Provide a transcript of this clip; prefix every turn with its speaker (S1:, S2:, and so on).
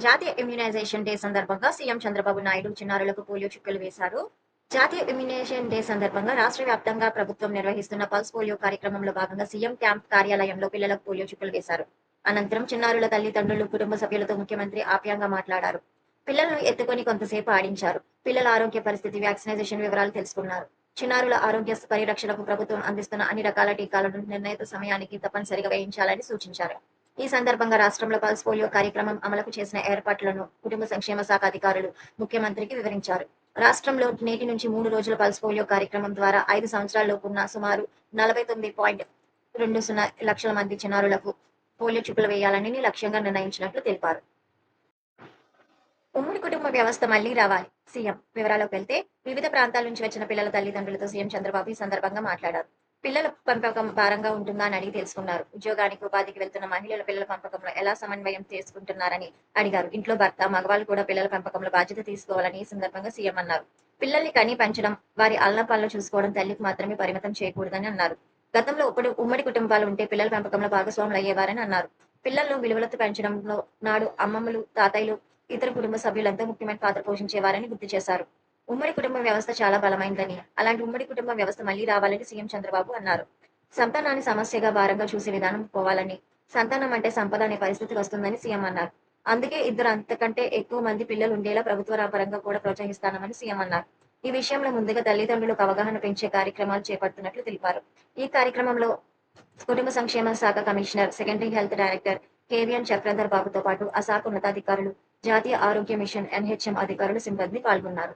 S1: జాతీయ immunisation day సందర్భంగా CM Chandrababu Naidu చిన్నారులకు పోలియో చుక్కలు వేశారు. జాతీయ ఇమ్యునైజేషన్ డే సందర్భంగా రాష్ట్ర వ్యాప్తంగా ప్రభుత్వం నిర్వహిస్తున్న పల్స్ పోలియో కార్యక్రమంలో భాగంగా సీఎం క్యాంప్ కార్యాలయంలో పిల్లలకు పోలియో చుక్కలు వేశారు. అనంతరం చిన్నారుల తల్లిదండ్రులు, కుటుంబ సభ్యులతో ముఖ్యమంత్రి ఆప్యాయంగా మాట్లాడారు. పిల్లలను ఎత్తుకొని కొంతసేపు ఆడించారు. పిల్లల ఆరోగ్య పరిస్థితి, వ్యాక్సినేషన్ వివరాలు తెలుసుకున్నారు. చిన్నారుల ఆరోగ్య పరిరక్షణకు ప్రభుత్వం అందిస్తున్న అన్ని రకాల టీకాలను నిర్ణీత సమయానికి తప్పనిసరిగా వేయించాలని సూచించారు. ఈ సందర్భంగా రాష్ట్రంలో పల్స్ పోలియో కార్యక్రమం అమలుకు చేసిన ఏర్పాట్లను కుటుంబ సంక్షేమ శాఖ అధికారులు ముఖ్యమంత్రికి వివరించారు. రాష్ట్రంలో నేటి నుంచి 3 రోజుల పల్స్ పోలియో కార్యక్రమం ద్వారా 5 సంవత్సరాల్లోపు ఉన్న సుమారు 49.20 లక్షల మంది చిన్నారులకు పోలియో చుక్కలు వేయాలని లక్ష్యంగా నిర్ణయించినట్లు తెలిపారు. ఉమ్మడి కుటుంబ వ్యవస్థ మళ్లీ రావాలి. సీఎం వివరాల్లోకి వెళ్తే, వివిధ ప్రాంతాల నుంచి వచ్చిన పిల్లల తల్లిదండ్రులతో సీఎం చంద్రబాబు ఈ సందర్భంగా మాట్లాడారు. పిల్లల పెంపకం భారంగా ఉంటుందా అని అడిగి తెలుసుకున్నారు. ఉద్యోగానికి, ఉపాధికి వెళ్తున్న మహిళల పిల్లల పెంపకంలో ఎలా సమన్వయం చేసుకుంటున్నారని అడిగారు. ఇంట్లో భర్త, మగవాళ్ళు కూడా పిల్లల పెంపకంలో బాధ్యత తీసుకోవాలని ఈ సందర్భంగా సీఎం అన్నారు. పిల్లల్ని కని పెంచడం, వారి అల్లపల్ల చూసుకోవడం తల్లికి మాత్రమే పరిమితం చేయకూడదని అన్నారు. గతంలో ఉమ్మడి కుటుంబాలు ఉంటే పిల్లల పెంపకంలో భాగస్వాములు అయ్యేవారని అన్నారు. పిల్లలను విలువలతో పెంచడంలో నాడు అమ్మమ్మలు, తాతయ్యలు, ఇతర కుటుంబ సభ్యులంతా ముఖ్యమైన పాత్ర పోషించేవారని గుర్తు చేశారు. ఉమ్మడి కుటుంబ వ్యవస్థ చాలా బలమైందని, అలాంటి ఉమ్మడి కుటుంబ వ్యవస్థ మళ్లీ రావాలని సీఎం చంద్రబాబు అన్నారు. సంతానాన్ని సమస్యగా, భారంగా చూసే విధానం పోవాలని, సంతానం అంటే సంపద అనే పరిస్థితి వస్తుందని సీఎం అన్నారు. అందుకే ఇద్దరు అంతకంటే ఎక్కువ మంది పిల్లలు ఉండేలా ప్రభుత్వ పరంగా కూడా ప్రోత్సహిస్తామని సీఎం అన్నారు. ఈ విషయంలో ముందుగా తల్లిదండ్రులకు అవగాహన పెంచే కార్యక్రమాలు చేపడుతున్నట్లు తెలిపారు. ఈ కార్యక్రమంలో కుటుంబ సంక్షేమ శాఖ commissioner, secondary health director కేవీఎన్ Chakradhar బాబుతో పాటు ఆ శాఖ ఉన్నతాధికారులు, జాతీయ ఆరోగ్య మిషన్ ఎన్హెచ్ఎం అధికారులు, సిబ్బంది పాల్గొన్నారు.